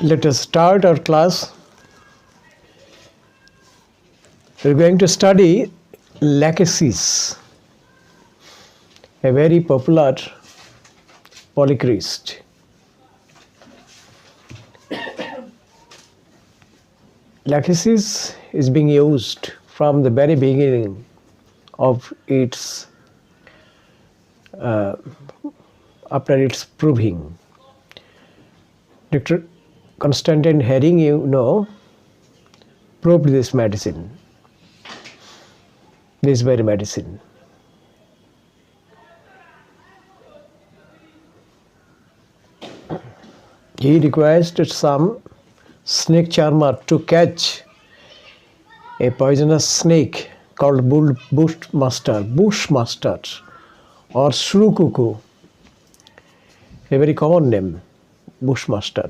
Let us start our class. We are going to study Lachesis, a very popular polychrist. Lachesis is being used from the very beginning of its after its proving. Dr. Constantine Hering, proved this medicine, this very medicine. He requested some snake charmer to catch a poisonous snake called bushmaster or shrew cuckoo, a very common name, bushmaster.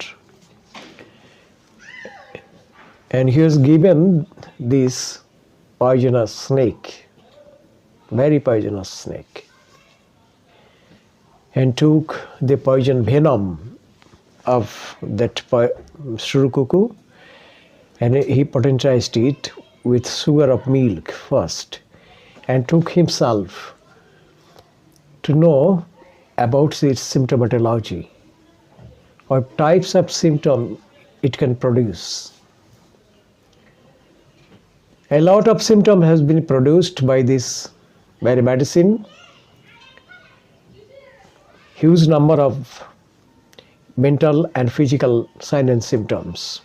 And he was given this poisonous snake, very poisonous snake, and took the poison venom of that shrew cuckoo, and he potentized it with sugar of milk first, and took himself to know about its symptomatology, what types of symptom it can produce. A lot of symptom has been produced by this very medicine. Huge number of mental and physical signs and symptoms.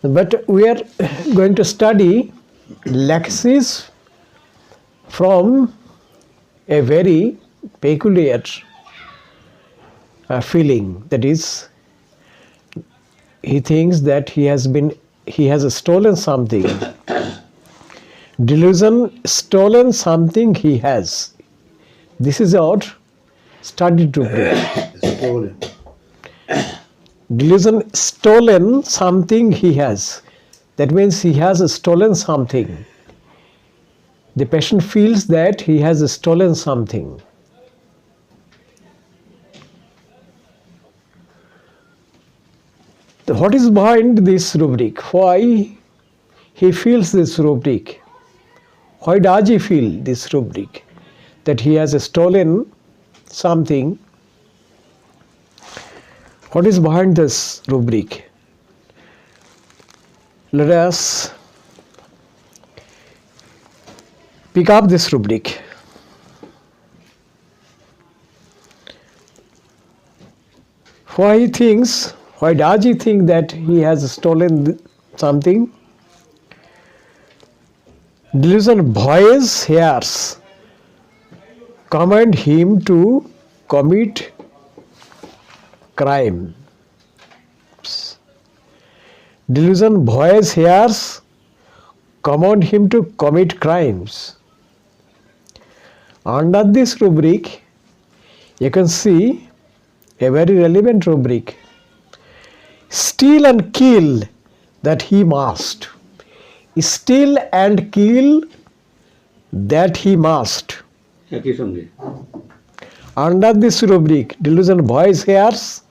But we are going to study Lachesis from a very peculiar feeling, that is, he thinks that he has stolen something. Delusion, stolen something he has. This is our study today. Delusion, stolen something he has. That means he has stolen something. The patient feels that he has stolen something. What is behind this rubric? Why he feels this rubric? Why does he feel this rubric? That he has stolen something. What is behind this rubric? Let us pick up this rubric. Why does he think that he has stolen something? Delusion, voice, hears, command him to commit crime. Delusion, voice, hears, command him to commit crimes. Under this rubric, you can see a very relevant rubric. Steal and kill, that he must. Steal and kill, that he must. Under this rubric, delusion, voice, hears,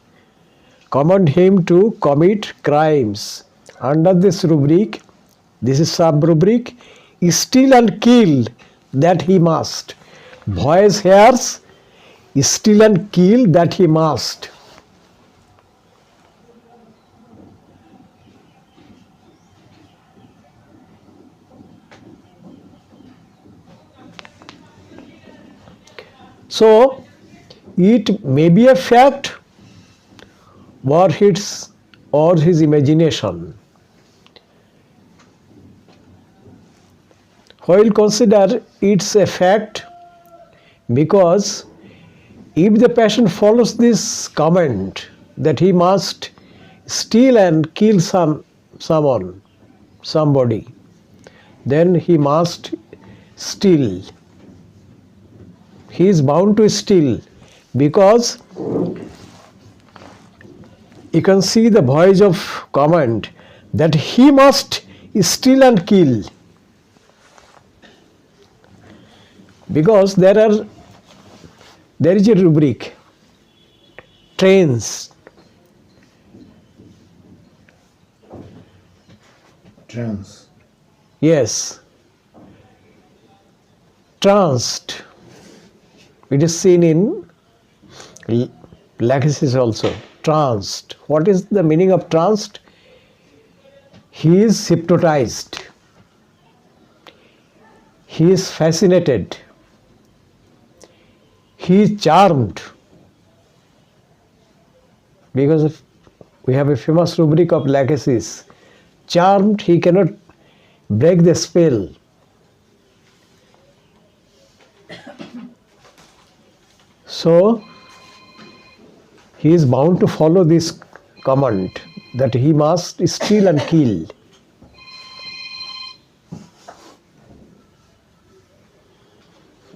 command him to commit crimes. Under this rubric, this is sub-rubric, steal and kill, that he must. Voice, hears, steal and kill, that he must. So, it may be a fact or his imagination. While consider it's a fact, because if the patient follows this command that he must steal and kill somebody, then he must steal. He is bound to steal, because you can see the voice of command that he must steal and kill. Because there is a rubric Trains. Trans. Yes. Tranced. It is seen in Lachesis also. Tranced. What is the meaning of tranced? He is hypnotized. He is fascinated. He is charmed. Because we have a famous rubric of Lachesis. Charmed, he cannot break the spell. So, he is bound to follow this command that he must steal and kill.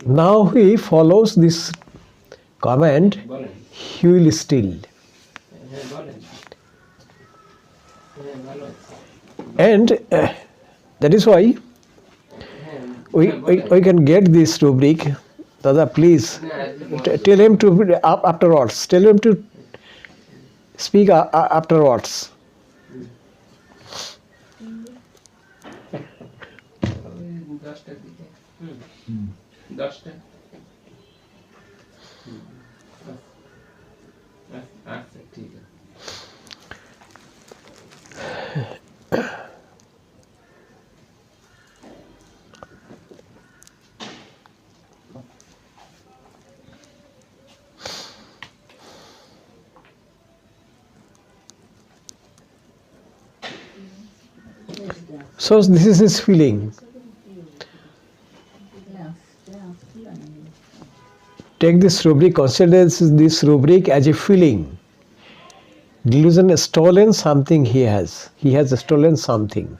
Now he follows this command, he will steal. And that is why we can get this rubric. Dada, please tell him to afterwards. Tell him to speak afterwards. So this is his feeling. Take this rubric, consider this rubric as a feeling. Delusion has stolen something he has. He has stolen something.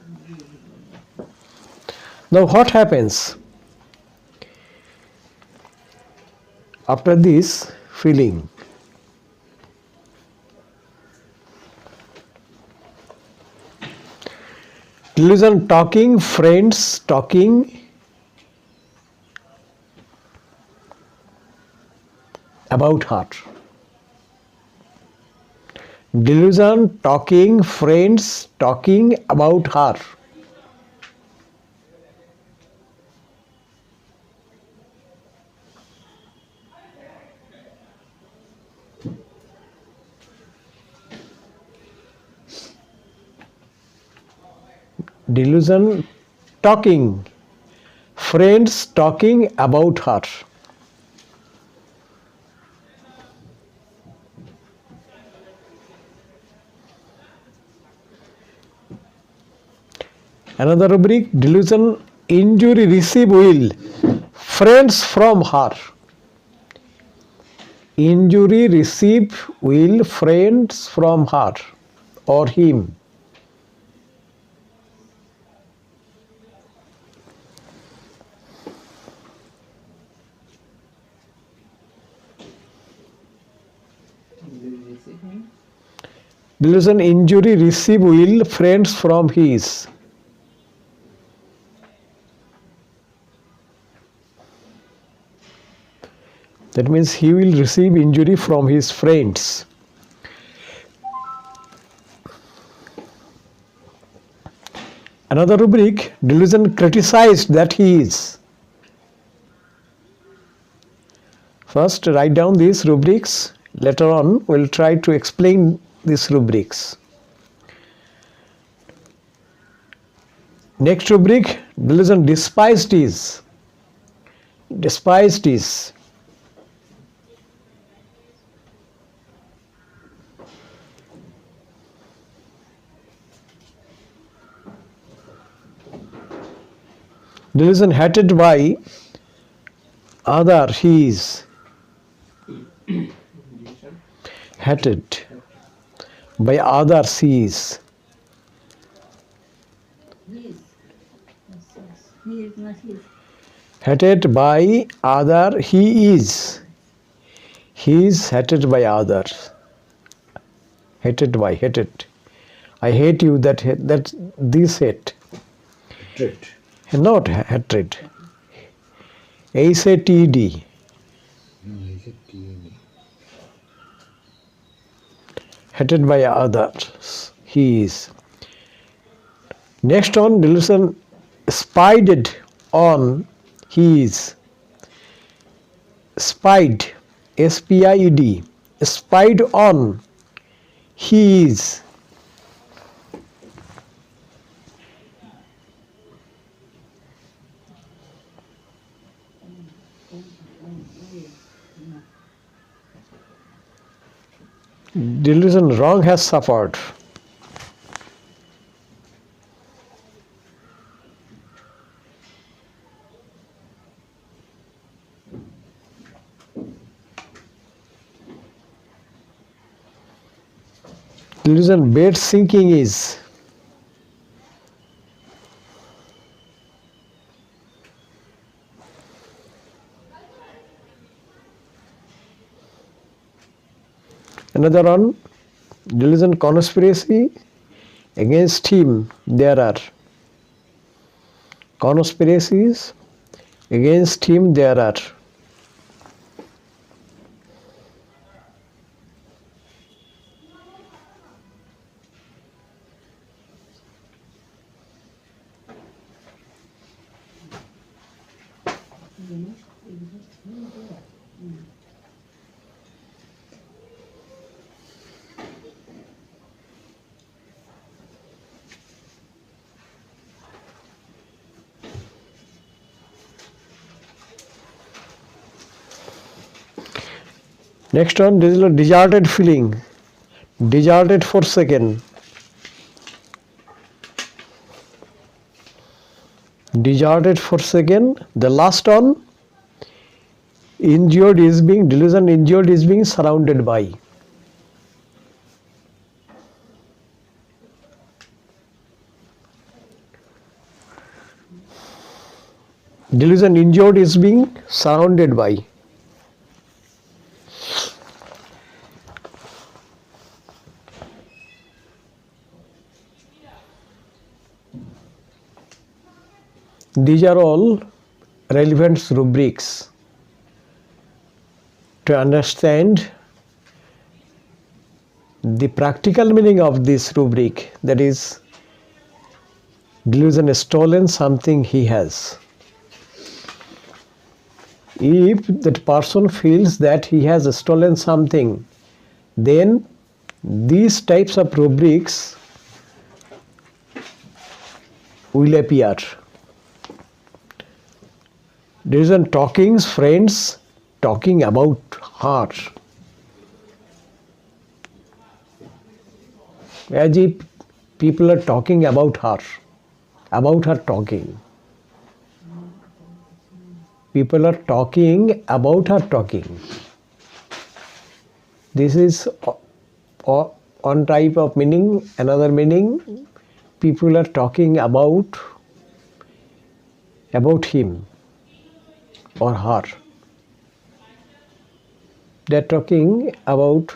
Now what happens after this feeling? Delusion talking, friends talking about her. Delusion talking, friends talking about her. Delusion talking, friends talking about her. Another rubric, delusion injury receive will, friends from her. Injury receive will, friends from her or him. Delusion injury receive will, friends from his. That means he will receive injury from his friends. Another rubric, delusion criticized that he is. First, write down these rubrics. Later on, we'll try to explain these rubrics. Next rubric, delusion despised is. Despised is. Delusion hated by other, he is. Hated by others, he is. He is not his. Hated by other, he is. He is hated by others. Hated by, hated. I hate you, that this hate. Hatred. Not hatred. H-A-T-E-D. No, is it TNE? hated by others. He is. Next on, delusion spied on. He is. Spied. S-P-I-E-D. Spied on. He is. Delusion wrong has suffered. Delusion bed sinking is. Another one, delusion conspiracy against him. There are conspiracies against him. There are. Next one, this is a deserted feeling, deserted, forsaken. Deserted, forsaken. The last one, injured is being, delusion injured is being surrounded by. Delusion injured is being surrounded by. These are all relevant rubrics to understand the practical meaning of this rubric, that is, delusion has stolen something he has. If that person feels that he has stolen something, then these types of rubrics will appear. Delusion talkings, friends talking about her, as if people are talking about her talking. People are talking about her talking. This is one type of meaning. Another meaning, people are talking about him or her. They are talking about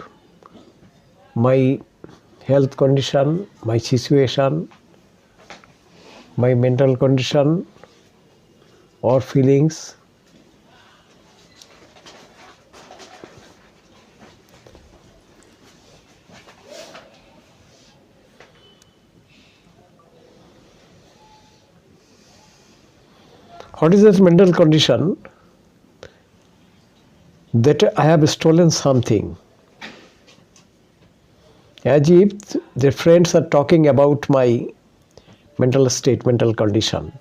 my health condition, my situation, my mental condition or feelings. What is this mental condition? That I have stolen something. As if the friends are talking about my mental state, mental condition.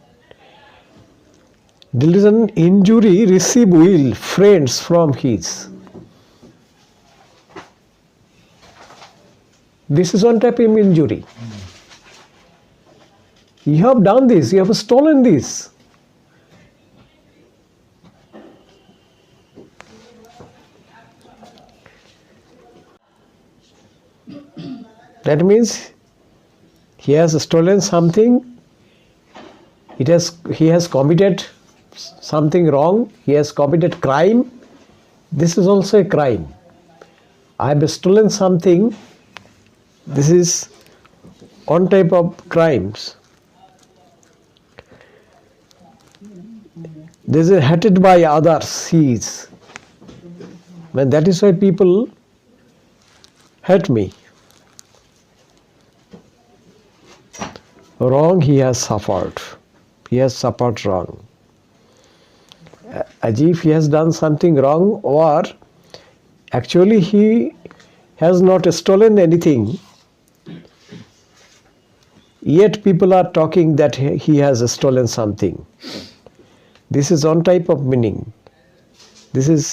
Delusion injury receive will friends from his. This is one type of injury. You have done this, you have stolen this. That means he has stolen something, he has committed something wrong, he has committed crime. This is also a crime. I have stolen something. This is one type of crimes. This is hated by others, he is. And that is why people hate me. wrong he has suffered. He has suffered wrong. As if he has done something wrong, or actually he has not stolen anything. Yet people are talking that he has stolen something. This is one type of meaning. This is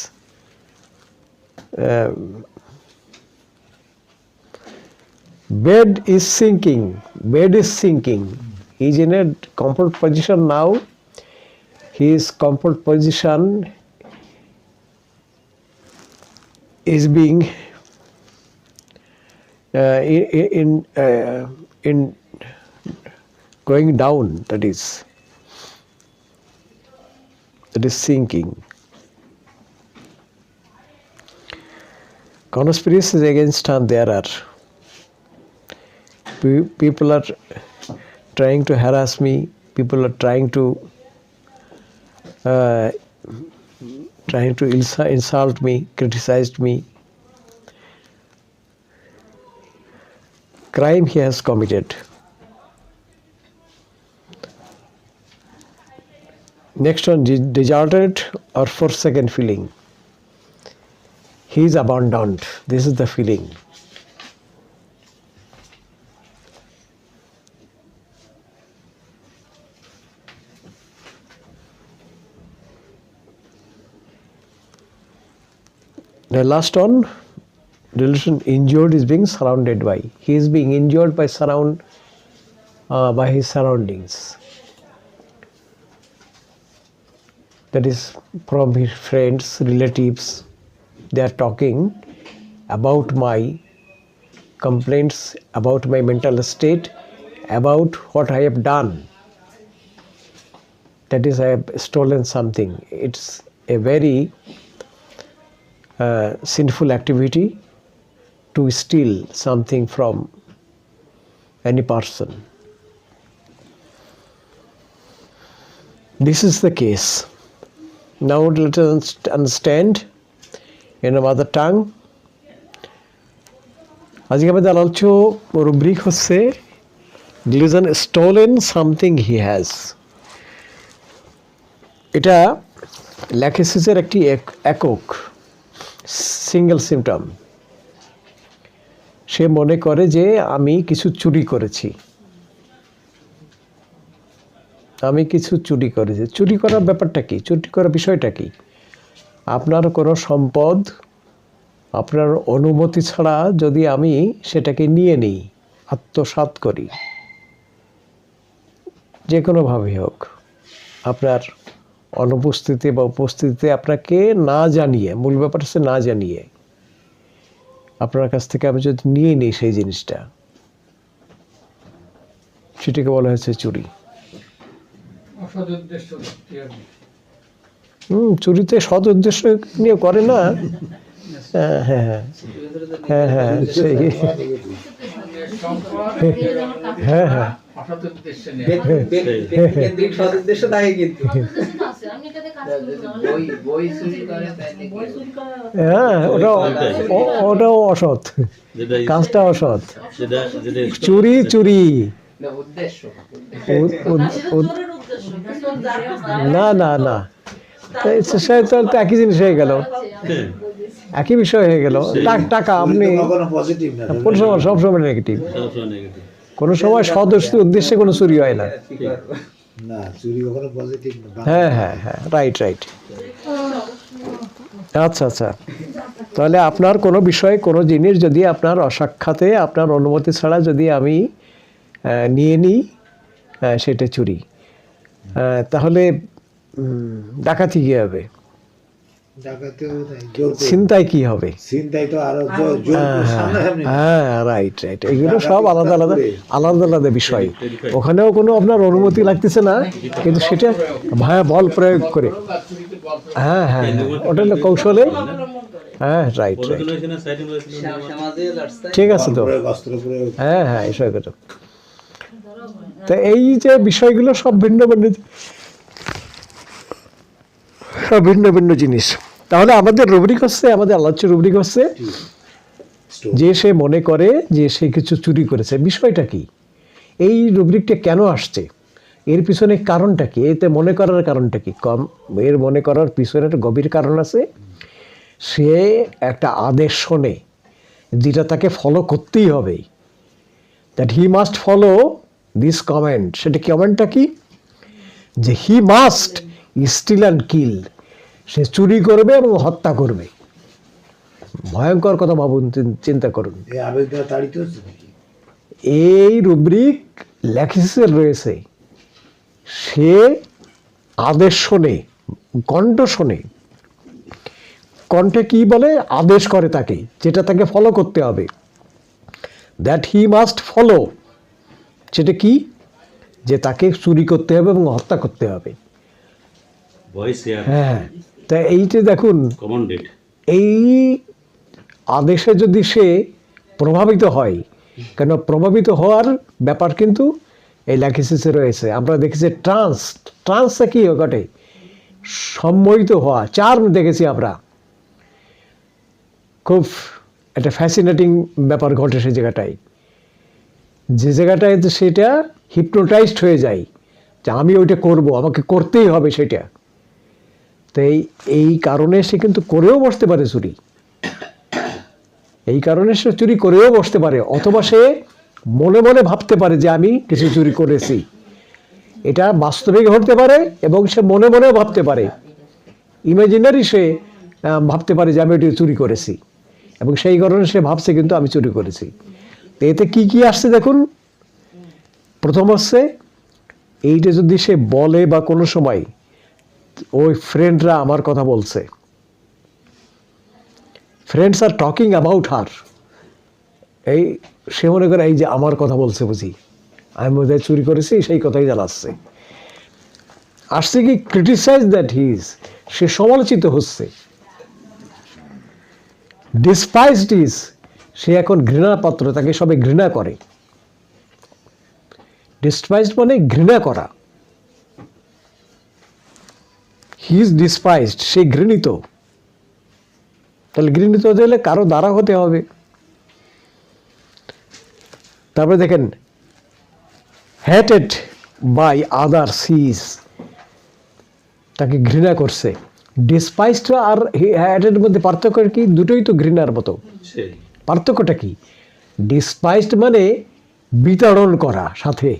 bed is sinking. Bed is sinking. He is in a comfort position now. His comfort position is being in going down. That is sinking. Conspiracies against him there are. People are trying to harass me. People are trying to insult me, criticized me. Crime he has committed. Next one, deserted or forsaken feeling. He is abandoned. This is the feeling. The last one, relation injured is being surrounded by. He is being injured by his surroundings. That is from his friends, relatives. They are talking about my complaints, about my mental state, about what I have done. That is, I have stolen something. It's a very sinful activity to steal something from any person. This is the case. Now let us understand in a mother tongue. আজকে আমাদের আলোচ্য rubric হচ্ছে dilution stolen something he has. এটা ল্যাকেসিসের একটি একক single symptom. সে মনে করে যে আমি কিছু চুরি করেছি, আমি কিছু চুরি করেছি। চুরি করার ব্যাপারটা কি? চুরি করার বিষয়টা কি? আপনার কোনো সম্পদ আপনার অনুমতি ছাড়া যদি আমি সেটাকে নিয়ে নিই, আত্মসাৎ করি, যে কোনোভাবেই হোক, আপনার অনুপস্থিতি বা উপস্থিতিতে আপনাকে না জানিয়ে, মূল ব্যাপার হচ্ছে না জানিয়ে আপনার কাছ থেকে আমি যদি নিয়ে নিই সেই জিনিসটা, সেটাকে বলা হয়েছে চুরি। চুরিতে সৎ উদ্দেশ্য নিয়ে করে না। হ্যাঁ হ্যাঁ হ্যাঁ হ্যাঁ সেই হ্যাঁ হ্যাঁ হ্যাঁ ওটাও অসৎ, কাজটা অসৎ। চুরি চুরি না না না, তো একই জিনিস হয়ে গেল, একই বিষয় হয়ে গেল। টাকা আপনি কোন সময়, সবসময় নেগেটিভ, কোনো সময় সদস্য উদ্দেশ্যে কোনো চুরি হয় না। হ্যাঁ হ্যাঁ হ্যাঁ, রাইট রাইট। আচ্ছা আচ্ছা, তাহলে আপনার কোনো বিষয়, কোনো জিনিস যদি আপনার অসাক্ষাতে, আপনার অনুমতি ছাড়া যদি আমি নিয়ে নিই, সেটা চুরি। তাহলে ডাকাতি কি হবে? চিন্তায় কি হবে? হ্যাঁ রাইট রাইট, এগুলো সব আলাদা আলাদা আলাদা আলাদা বিষয়। ওখানেও কোনো আপনার অনুমতি লাগতেছে না, কিন্তু সেটা ভায়া বল প্রয়োগ করে, হ্যাঁ হ্যাঁ ওটা হলো কৌশলে। হ্যাঁ রাইট রাইট, ঠিক আছে তো, হ্যাঁ হ্যাঁ এই বিষয়গুলো। তা এই যে বিষয়গুলো সব ভিন্ন ভিন্ন, সব ভিন্ন ভিন্ন জিনিস। তাহলে আমাদের রুব্রিক হচ্ছে, আমাদের আলোচ্য রুব্রিক হচ্ছে যে সে মনে করে যে সে কিছু চুরি করেছে। বিষয়টা কি? এই রুব্রিকটা কেন আসছে, এর পিছনে কারণটা কি, এতে মনে করার কারণটা কি? এর মনে করার পিছনে একটা গভীর কারণ আছে। সে একটা আদেশ শোনে যেটা তাকে ফলো করতেই হবে, that he must follow this comment. সেটা কমেন্টটা কি? যে he must steal and kill, সে চুরি করবে এবং হত্যা করবে। ভয়ঙ্কর কথা ভাবুন, চিন্তা করুন। এই আবেগ দ্বারা তাড়িত হচ্ছে নাকি? এই রুব্রিক ল্যাকিসিসের রয়েছে। সে আদেশ শোনে, কণ্ঠ শোনে। কণ্ঠে কি বলে? আদেশ করে তাকে, যেটা তাকে ফলো করতে হবে, দ্যাট হি মাস্ট ফলো। সেটা কি? যে তাকে চুরি করতে হবে এবং হত্যা করতে হবে। ভয়েস শেয়ার হ্যাঁ, তা এইটা দেখুন, কমান্ডেড। এই আদেশে যদি সে প্রভাবিত হয়, কেন প্রভাবিত হওয়ার ব্যাপার কিন্তু এই ল্যাকিসিসে রয়েছে। আমরা দেখেছি ট্রান্সে কি ঘটে? সম্মোহিত হওয়া, চার্ম দেখেছি আমরা। খুব একটা ফ্যাসিনেটিং ব্যাপার ঘটে সেই জায়গাটায়, যে জায়গাটায় সেটা হিপনোটাইজড হয়ে যায় যে আমি ওইটা করব, আমাকে করতেই হবে সেটা। তাই এই কারণে সে কিন্তু করেও বসতে পারে চুরি, এই কারণে সে চুরি করেও বসতে পারে, অথবা সে মনে মনে ভাবতে পারে যে আমি কিছু চুরি করেছি। এটা বাস্তবিক হতে পারে এবং সে মনে মনেও ভাবতে পারে, ইমাজিনারি সে ভাবতে পারে যে আমি ওটি চুরি করেছি, এবং সেই কারণে সে ভাবছে কিন্তু আমি চুরি করেছি। তো এতে কি কি আসছে দেখুন। প্রথম হচ্ছে এইটা যদি সে বলে বা কোনো সময় ওই ফ্রেন্ডরা আমার কথা বলছে, friends are talking about her, এই সে মনে করে এই যে আমার কথা বলছে বুঝি, আমি বোধহয় চুরি করেছি, সেই কথাই জানাচ্ছে। আসছে কি? ক্রিটিসাইজ দ্যাট হিজ, সে সমালোচিত হচ্ছে। ডিসপাইজড ইজ, সে এখন ঘৃণার পাত্র, তাকে সবাই ঘৃণা করে। ডিসপাইজড মানে ঘৃণা করা। হি ইজ ডিসপাইজড, সে ঘৃণিত। তাহলে ঘৃণিত হতে হলে কারো দ্বারা হতে হবে। তারপরে দেখেন, হেটেড বাই আদার্স, হিজ, তাকে ঘৃণা করছে। ডিসপাইজড আর হেটেড মধ্যে পার্থক্য কি? দুটোই তো ঘৃণার মতো। সেই পার্থক্যটা কি? ডিসপাইজড মানে বিতাড়ন করা, সাথে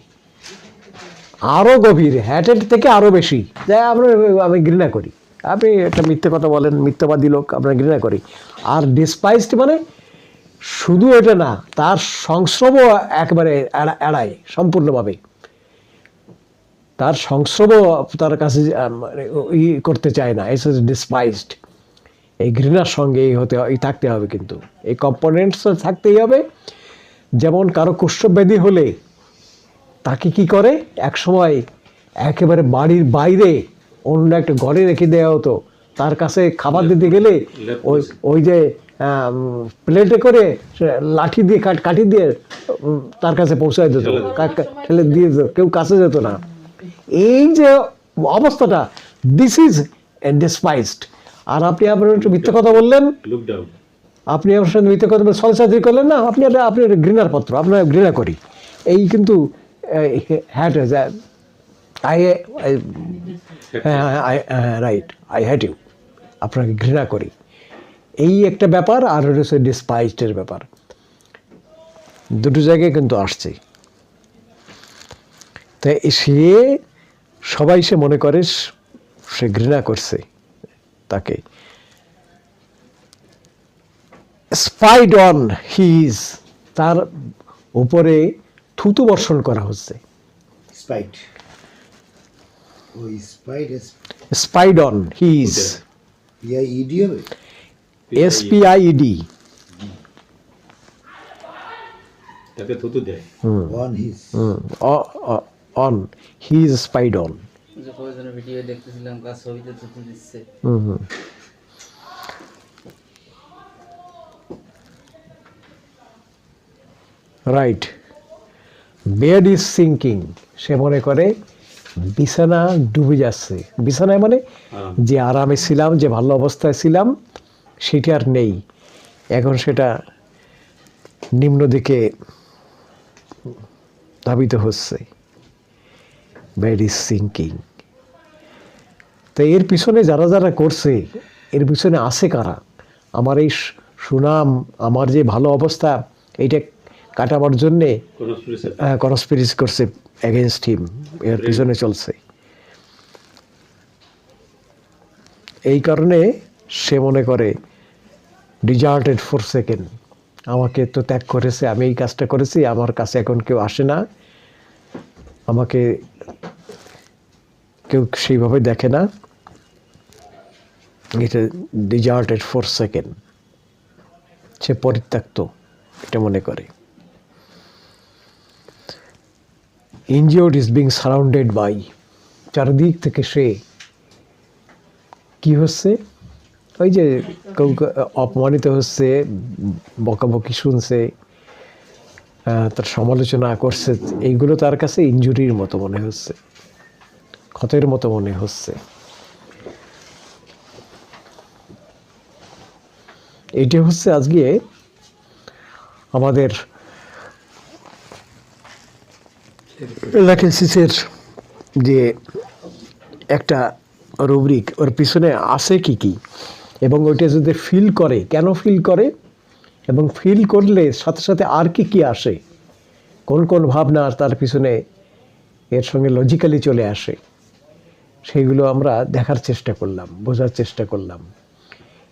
আরো গভীর, হ্যাটেড থেকে আরো বেশি, যাই আমি ঘৃণা করি। আপনি একটা মিথ্যে কথা বলেন, মিথ্যাবাদী লোক, আমরা ঘৃণা করি। আর ডিসপাইজড মানে শুধু এটা না, তার সংস্রবও একেবারে এড়ায় সম্পূর্ণভাবে, তার সংস্রব তার কাছে করতে চায় না। এস ডিসপাইজড। এই ঘৃণার সঙ্গে এই থাকতে হবে, কিন্তু এই কম্পোনেন্টস থাকতেই হবে। যেমন কারো কুষ্ঠব্যাধি হলে তাকে কি করে, এক সময় একেবারে বাড়ির বাইরে অন্য একটা ঘরে রেখে দেওয়া হতো। তার কাছে খাবার দিতে গেলে ওই যে প্লেটে করে লাঠি দিয়ে কাঠি দিয়ে তার কাছে পৌঁছায় দিত, ঠেলে দিয়ে দিত, কেউ কাছে যেত না। এই যে অবস্থাটা, দিস ইজ ডিসপাইজড। আর আপনি আপনার একটু মিথ্যা কথা বললেন, লুক ডাউন। আপনি আমার সঙ্গে মিথ্যা কথা বলে ছলচাতুরি করলেন না, আপনি ঘৃণার পাত্র, আপনার ঘৃণা করি। এই কিন্তু hate right, I hate you, আপনাকে ঘৃণা করি, এই একটা ব্যাপার। আর হচ্ছে ডিসপাইজডের ব্যাপার, দুটো জায়গায় কিন্তু আসছে। তাই সে সবাই সে মনে করে সে ঘৃণা করছে তাকে। স্পাইড অন হিজ, তার উপরে থুতু বর্ষণ করা হচ্ছে। স্পাইট, ওই spite spied on his, ED হবে। SPIED, তাকে থুতু দেয়। On his, on his spied on. যে কয়েকজনের ভিডিও দেখতেছিলাম, কাজ ছবিতে থুতু দিচ্ছে। রাইট। বেড ইজ সিঙ্কিং, সে মনে করে বিছানা ডুবে যাচ্ছে। বিছানায় মানে যে আরামে ছিলাম, যে ভালো অবস্থায় ছিলাম, সেটা আর নেই, এখন সেটা নিম্ন দিকে ধাবিত হচ্ছে, বেড ইজ সিঙ্কিং। তো এর পিছনে যারা যারা করছে, এর পিছনে আছে কারা? আমার এই সুনাম, আমার যে ভালো অবস্থা, এইটা কাটাবার জন্যে কনস্পিরেসি করছে এগেনস্ট হিম, এর পিছনে চলছে। এই কারণে সে মনে করে ডিজার্টেড ফর সেকেন্ড, আমাকে তো ত্যাগ করেছে, আমি এই কাজটা করেছি, আমার কাছে এখন কেউ আসে না, আমাকে কেউ সেইভাবে দেখে না, এটা ডিজার্টেড ফর সেকেন্ড, সে পরিত্যক্ত এটা মনে করে। Injured is being surrounded by, চারদিক থেকে সে কি হচ্ছে, ওই যে কেউ অপমানিত হচ্ছে, বকাবকি শুনছে, তার সমালোচনা করছে, এইগুলো তার কাছে ইনজুরির মতো মনে হচ্ছে, ক্ষতের মতো মনে হচ্ছে। এইটা হচ্ছে আজকে আমাদের ল্যাকেন্সিসের যে একটা রুব্রিক, ওর পিছনে আছে কি কি, এবং ওইটা যদি ফিল করে, কেন ফিল করে, এবং ফিল করলে সাথে সাথে আর কি কি আসে, কোন কোন ভাবনা তার পিছনে এর সঙ্গে লজিক্যালি চলে আসে, সেইগুলো আমরা দেখার চেষ্টা করলাম, বোঝার চেষ্টা করলাম।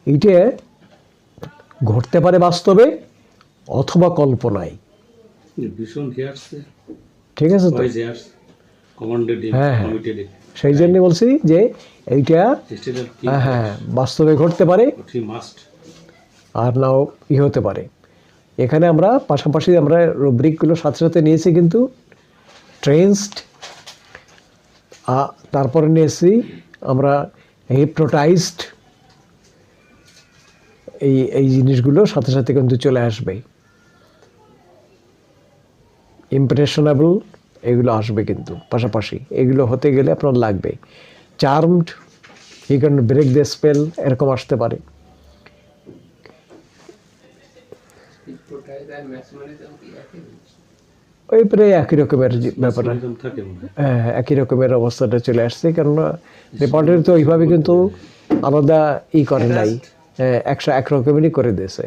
এইটা ঘটতে পারে বাস্তবে অথবা কল্পনায়, ভীষণ হেয়ারছে, ঠিক আছে তো? হ্যাঁ হ্যাঁ, সেই জন্য বলছি যে এইটা হ্যাঁ বাস্তবে ঘটতে পারে, আর নাও হতে পারে। এখানে আমরা পাশাপাশি আমরা রুব্রিকগুলো সাথে সাথে নিয়েছি, কিন্তু ট্রেন্সড, তারপরে নিয়েছি আমরা হিপনোটাইজড, এই জিনিসগুলো সাথে সাথে কিন্তু চলে আসবে। ইমপ্রেশনেবল এগুলো আসবে কিন্তু পাশাপাশি, এগুলো হতে গেলে আপনার লাগবে। Charmed, he can break the spell, এরকম আসতে পারে। ওই প্রায় একই রকমের ব্যাপার, হ্যাঁ একই রকমের অবস্থাটা চলে আসছে, কেননা রিপোর্টের তো ওইভাবে কিন্তু আলাদা করে নাই, এক রকমেরই করে দিয়েছে।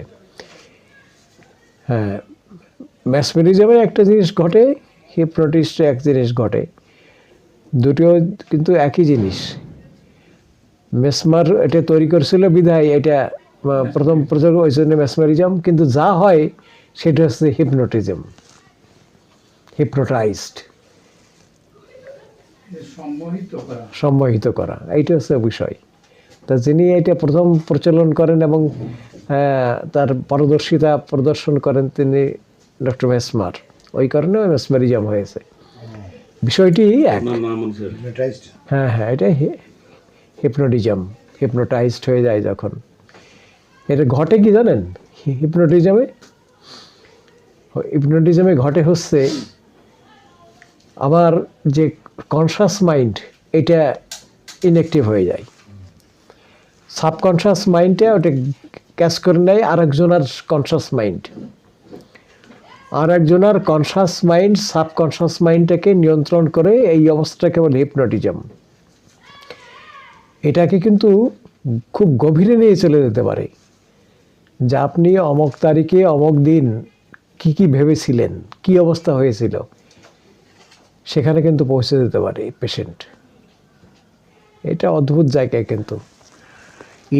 হ্যাঁ, ম্যাসমেরিজমে একটা জিনিস ঘটে, হিপনোটিস্টে এক জিনিস ঘটে, দুটো কিন্তু একই জিনিস। মেসমার এটা তৈরি করেছিল বিধায় এটা প্রথম ওই জন্য ম্যাসমেরিজম, কিন্তু যা হয় সেটা হচ্ছে হিপনোটিজম, হিপনোটাইজড, সম্মোহিত করা, এইটা হচ্ছে বিষয়। তা যিনি এটা প্রথম প্রচলন করেন এবং তার পারদর্শিতা প্রদর্শন করেন তিনি ডক্টর মেসমার, ওই কারণে মেসমেরিজম হয়েছে। বিষয়টি এক, হ্যাঁ হ্যাঁ, এটা হিপনোটিজম, হিপনোটাইজড হয়ে যায় যখন। এটা ঘটে কি জানেন, হিপনোটিজমে ঘটে হচ্ছে আমার যে কনসাস মাইন্ড, এটা ইনঅ্যাক্টিভ হয়ে যায়, সাবকনশাস মাইন্ডে ওটা ক্যাচ করে নেয় আরেকজনের কনসাস মাইন্ড, আর একজনের কনসাস মাইন্ড সাবকনশাস মাইন্ডটাকে নিয়ন্ত্রণ করে, এই অবস্থাটাকে বলে হিপনোটিজম। এটাকে কিন্তু খুব গভীরে নিয়ে চলে যেতে পারে, যে আপনি অমক তারিখে অমক দিন কি কি ভেবেছিলেন, কি অবস্থা হয়েছিল, সেখানে কিন্তু পৌঁছে যেতে পারে পেশেন্ট। এটা অদ্ভুত জায়গায়। কিন্তু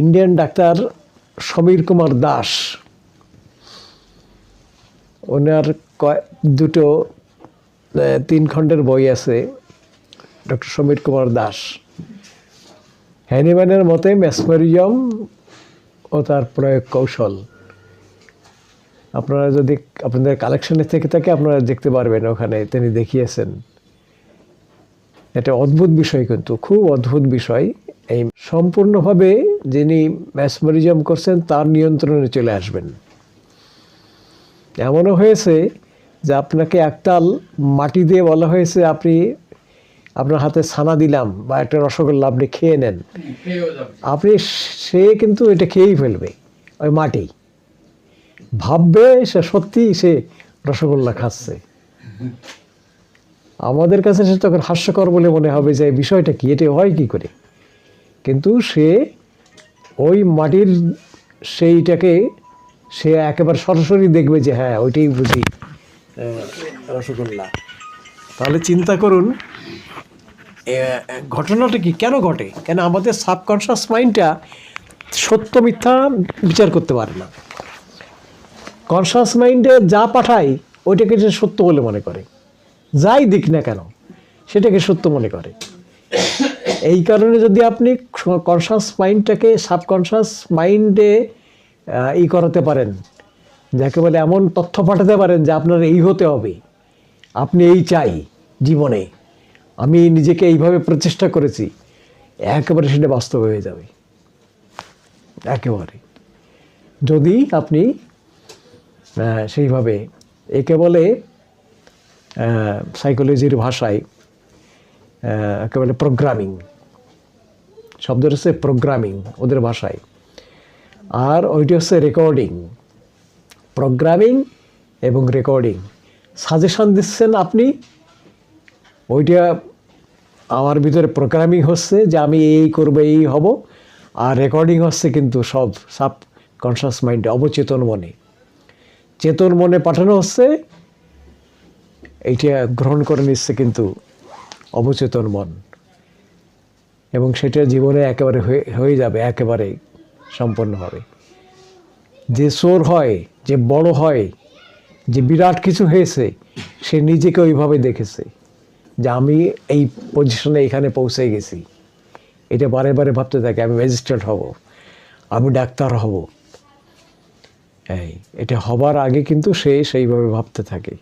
ইন্ডিয়ান ডাক্তার সমীর কুমার দাস, ওনার দুটো 3 খণ্ডের বই আছে, ডক্টর সমীর কুমার দাস। হ্যানিম্যানের মতে মেসমেরিজম ও তার প্রয়োগ কৌশল, আপনারা যদি আপনাদের কালেকশনে থেকে থাকে আপনারা দেখতে পারবেন, ওখানে তিনি দেখিয়েছেন। এটা অদ্ভুত বিষয়, কিন্তু খুব অদ্ভুত বিষয়। এই সম্পূর্ণভাবে যিনি মেসমেরিজম করছেন তার নিয়ন্ত্রণে চলে আসবেন। এমনও হয়েছে যে আপনাকে একতাল মাটি দিয়ে বলা হয়েছে, আপনার হাতে ছানা দিলাম বা একটা রসগোল্লা, আপনি খেয়ে নেন, সে কিন্তু এটা খেয়েই ফেলবে, ওই মাটি ভাববে সে সত্যি সে রসগোল্লা খাচ্ছে। আমাদের কাছে সে তখন হাস্যকর বলে মনে হবে যে এই বিষয়টা কি, এটা হয় কি করে। কিন্তু সে ওই মাটির সেইটাকে সে একেবারে সরাসরি দেখবে যে হ্যাঁ ওইটাই বুঝি রসগোল্লা। তাহলে চিন্তা করুন ঘটনাটা কি, কেন ঘটে, কেন আমাদের সাবকনশাস মাইন্ডটা সত্য মিথ্যা বিচার করতে পারে না। কনশাস মাইন্ডে যা পাঠায় ওইটাকে সে সত্য বলে মনে করে, যাই দিক না কেন সেটাকে সত্য মনে করে। এই কারণে যদি আপনি কনশাস মাইন্ডটাকে সাবকনশাস মাইন্ডে করাতে পারেন, যাকে বলে এমন তথ্য পাঠাতে পারেন যে আপনার এই হতে হবে, আপনি এই চাই জীবনে, আমি নিজেকে এইভাবে প্রচেষ্টা করেছি, একেবারে সেটা বাস্তব হয়ে যাবে একেবারে। যদি আপনি সেইভাবে, একে বলে সাইকোলজির ভাষায় একেবারে প্রোগ্রামিং, শব্দ হচ্ছে প্রোগ্রামিং ওদের ভাষায়, আর ওইটি হচ্ছে রেকর্ডিং। প্রোগ্রামিং এবং রেকর্ডিং, সাজেশন দিচ্ছেন আপনি, ওইটা আমার ভিতরে প্রোগ্রামিং হচ্ছে যে আমি এই করবো, এই হব, আর রেকর্ডিং হচ্ছে কিন্তু সব সাবকনশাস মাইন্ডে, অবচেতন মনে। চেতন মনে পাঠানো হচ্ছে, এইটা গ্রহণ করে নিচ্ছে কিন্তু অবচেতন মন, এবং সেটা জীবনে একেবারে হয়ে যাবে একেবারে সম্পূর্ণভাবে। যে চোর হয়, যে বড় হয়, যে বিরাট কিছু হয়েছে, সে নিজেকে ওইভাবে দেখেছে যে আমি এই পজিশনে এখানে পৌঁছে গেছি। এটা বারে বারে ভাবতে থাকে আমি ম্যাজিস্ট্রেট হব, আমি ডাক্তার হব। এটা হবার আগে কিন্তু সে সেইভাবে ভাবতে থাকে,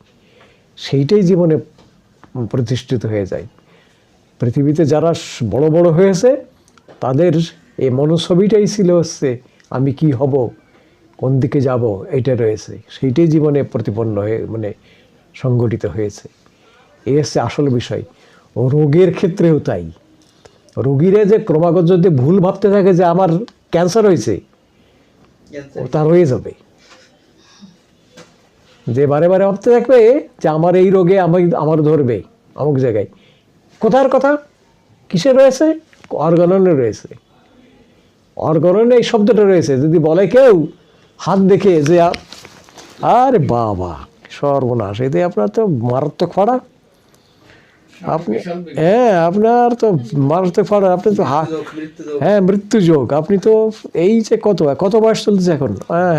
সেইটাই জীবনে প্রতিষ্ঠিত হয়ে যায়। পৃথিবীতে যারা বড় বড় হয়েছে তাদের এই মনোছবিটাই ছিল হচ্ছে আমি কি হব, কোন দিকে যাব, এটা রয়েছে, সেইটাই জীবনে প্রতিপন্ন হয়ে সংগঠিত হয়েছে। এই হচ্ছে আসল বিষয়। ও রোগের ক্ষেত্রেও তাই। রোগীরা যে ক্রমাগত যদি ভুল ভাবতে থাকে যে আমার ক্যান্সার হয়েছে, ও তার হয়ে যাবে। যে বারে বারে ভাবতে থাকবে যে আমার এই রোগে আমার ধরবে অমুক জায়গায়, কোথার কথা কিসে রয়েছে, অর্গাননে রয়েছে। অর্গাননে এই শব্দটা রয়েছে। যদি বলে কেউ হাত দেখে যে আরে বাবা সর্বনাশ, এতে আপনার তো মারাত্মক ফাড়া, আপনি আপনার তো মারাত্মক ফাড়া, আপনি তো মৃত্যুযোগ, আপনি তো এই যে কত বয়স চলতেছে এখন,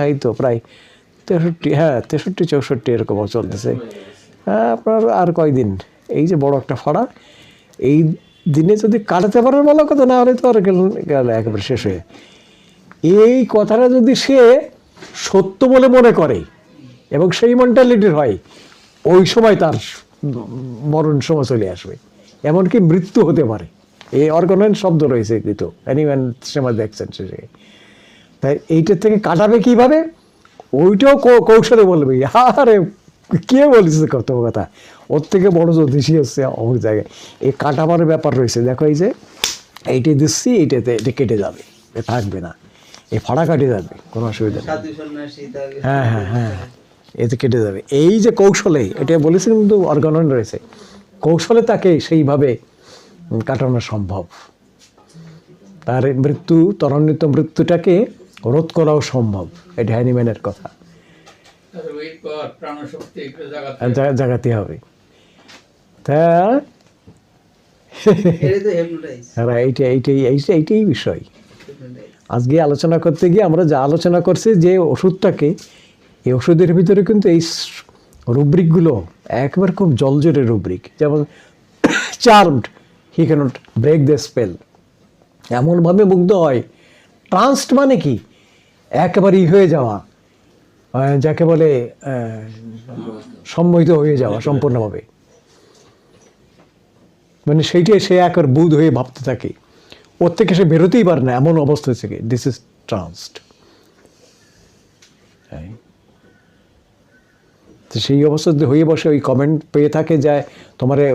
এই তো প্রায় 63-64 এরকম চলতেছে। আপনার আর কয়দিন, এই যে বড় একটা ফাড়া, এই দিনে যদি কাটাতে পারেন ভালো কথা, না হলে তো আর গেল একেবারে শেষ হয়ে। এই কথাটা যদি সে সত্য বলে মনে করে এবং সেই মেন্টালিটির হয়, ওই সময় তার মরণ সময় চলে আসবে, এমনকি মৃত্যু হতে পারে। এই অর্গানন শব্দ রয়েছে কিন্তু অ্যানিম্যাল সিনেমা দেখছেন সে, তাই এইটার থেকে কাটাবে কীভাবে, ওইটাও কৌশলে বলবে। আরে কে বলেছে কত কথা, ওর থেকে বড় জ্যোতিষী হচ্ছে অমুক জায়গায়। এই কাটাবার ব্যাপার রয়েছে, দেখো এই যে এইটা দিচ্ছি, এইটাতে এটা কেটে যাবে, এ থাকবে না, এই ফাড়া কাটে যাবে, কোনো অসুবিধা নেই। হ্যাঁ, এতে কেটে যাবে। এই যে কৌশলে, এটা বলেছেন কিন্তু অর্গানন রয়েছে, কৌশলে তাকে সেইভাবে কাটানো সম্ভব। তার ত্বরান্বিত মৃত্যুটাকে রোধ করাও সম্ভব। এটা হ্যানিম্যানের কথা, জাগাতে হবে। তা এইটাই বিষয়। আজকে আলোচনা করতে গিয়ে আমরা যা আলোচনা করছি, যে ওষুধটাকে, এই ওষুধের ভিতরে কিন্তু এই রুব্রিকগুলো একবার খুব জলজরে রুব্রিক। যেমন charmed, he can't break the spell, এমনভাবে মুগ্ধ হয়। ট্রান্সড মানে কি, একেবারেই হয়ে যাওয়া, যাকে বলে সম্মোহিত হয়ে যাওয়া সম্পূর্ণভাবে, সেইটাই সে একবার বুধ হয়ে ভাবতে থাকে, ওর থেকে সে বেরোতেই পারে না, এমন অবস্থা থেকে। This is ট্রান্সড। সেই অবস্থাতে হয়ে বসে ওই কমেন্ট পেয়ে থাকে যে তোমারে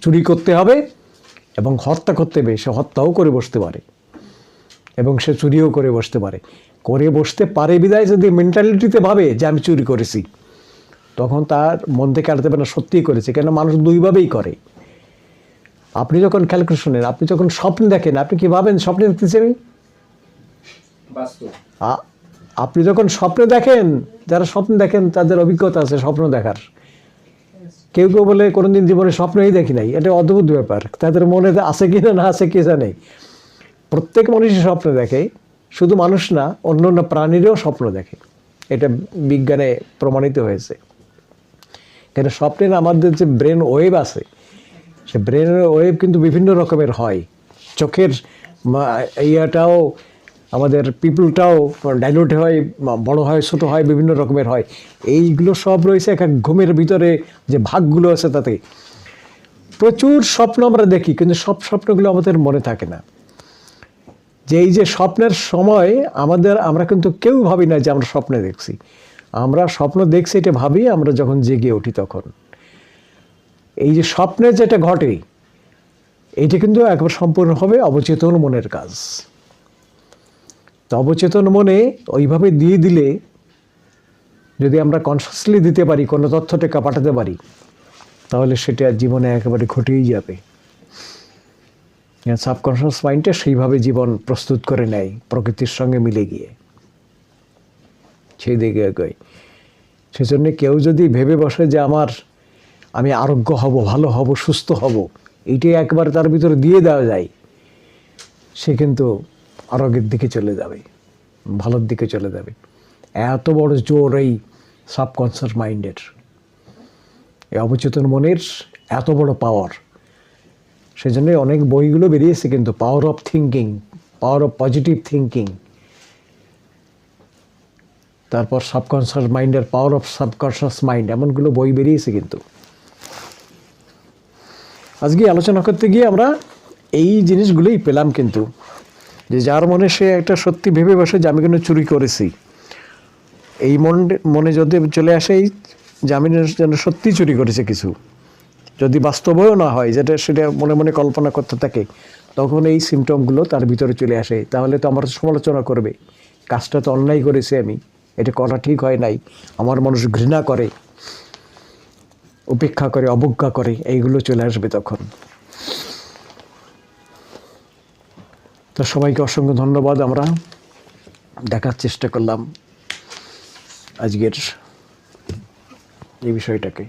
চুরি করতে হবে এবং হত্যা করতে হবে। সে হত্যাও করে বসতে পারে এবং সে চুরিও করে বসতে পারে। বিদায় যদি মেন্টালিটিতে ভাবে যে আমি চুরি করেছি, তখন তার মন থেকে কাটাতে পারে না সত্যিই করেছে, কেন মানুষ দুইভাবেই করে। আপনি যখন খেয়াল করে শোনেন, আপনি যখন স্বপ্ন দেখেন, আপনি কি ভাবেন স্বপ্নে দেখতেছেন? বাস্তব। আপনি যখন স্বপ্ন দেখেন, যারা স্বপ্ন দেখেন তাদের অভিজ্ঞতা আছে স্বপ্ন দেখার। কেউ কেউ বলে কোনোদিন জীবনে স্বপ্নই দেখি নাই, এটা অদ্ভুত ব্যাপার। তাদের মনে আছে কি না আছে কে জানে। প্রত্যেক মানুষই স্বপ্ন দেখে, শুধু মানুষ না, অন্য অন্য প্রাণীরও স্বপ্ন দেখে। এটা বিজ্ঞানে প্রমাণিত হয়েছে। কেন স্বপ্নের আমাদের যে ব্রেন ওয়েভ আছে, সে ব্রেনের ওয়েভ কিন্তু বিভিন্ন রকমের হয়। চোখের ইয়াটাও, আমাদের পিপলটাও ডাইলুট হয়, বড় হয়, ছোটো হয়, বিভিন্ন রকমের হয়। এইগুলো সব রয়েছে এক এক ঘুমের ভিতরে যে ভাগগুলো আছে তাতে। প্রচুর স্বপ্ন আমরা দেখি, কিন্তু সব স্বপ্নগুলো আমাদের মনে থাকে না। যে এই যে স্বপ্নের সময় আমরা কিন্তু কেউ ভাবি না যে আমরা স্বপ্নে দেখছি। আমরা স্বপ্ন দেখছি এটা ভাবি আমরা যখন জেগে উঠি তখন। এই যে স্বপ্নে যেটা ঘটে, এইটা কিন্তু একবার সম্পূর্ণ হবে অবচেতন মনের কাজ। তো অবচেতন মনে ওইভাবে দিয়ে দিলে, যদি আমরা কনসিয়াসলি দিতে পারি, কোনো তথ্যটাকে পাঠাতে পারি, তাহলে সেটা জীবনে একেবারে ঘটেই যাবে। সাবকনশিয়াস মাইন্ডটা সেইভাবে জীবন প্রস্তুত করে নেয় প্রকৃতির সঙ্গে মিলে গিয়ে, সেই দিকে এগোয়। সেজন্য কেউ যদি ভেবে বসে যে আমি আরোগ্য হব, ভালো হব, সুস্থ হব, এইটাই একবার তার ভিতরে দিয়ে দেওয়া যায়, সে কিন্তু আরোগ্যের দিকে চলে যাবে, ভালোর দিকে চলে যাবে। এত বড় জোর এই সাবকনশিয়াস মাইন্ডের, এই অবচেতন মনের এত বড় পাওয়ার। সেজন্যই অনেক বইগুলো বেরিয়েছে কিন্তু, power of thinking, power of positive thinking, তারপর সাবকনশিয়াস মাইন্ডের পাওয়ার অফ সাবকনশিয়াস মাইন্ড, এমনগুলো বই বেরিয়েছে কিন্তু। আজকে আলোচনা করতে গিয়ে আমরা এই জিনিসগুলোই পেলাম কিন্তু, যে যার মনে সে একটা সত্যি ভেবে বসে যে আমি কিন্তু চুরি করেছি, এই মনে যদি চলে আসে যে আমি যেন সত্যি চুরি করেছে কিছু, যদি বাস্তবেও না হয়, সেটা মনে মনে কল্পনা করতে থাকে, তখন এই সিমটমগুলো তার ভিতরে চলে আসে। তাহলে তো আমার সমালোচনা করবে, কাজটা তো অন্যায় করেছি আমি, এটা করা ঠিক হয় নাই, আমার মানুষ ঘৃণা করে, উপেক্ষা করে, অবজ্ঞা করে, এইগুলো চলে আসবে তখন। তো সবাইকে অসংখ্য ধন্যবাদ। আমরা দেখার চেষ্টা করলাম আজকের এই বিষয়টাকে।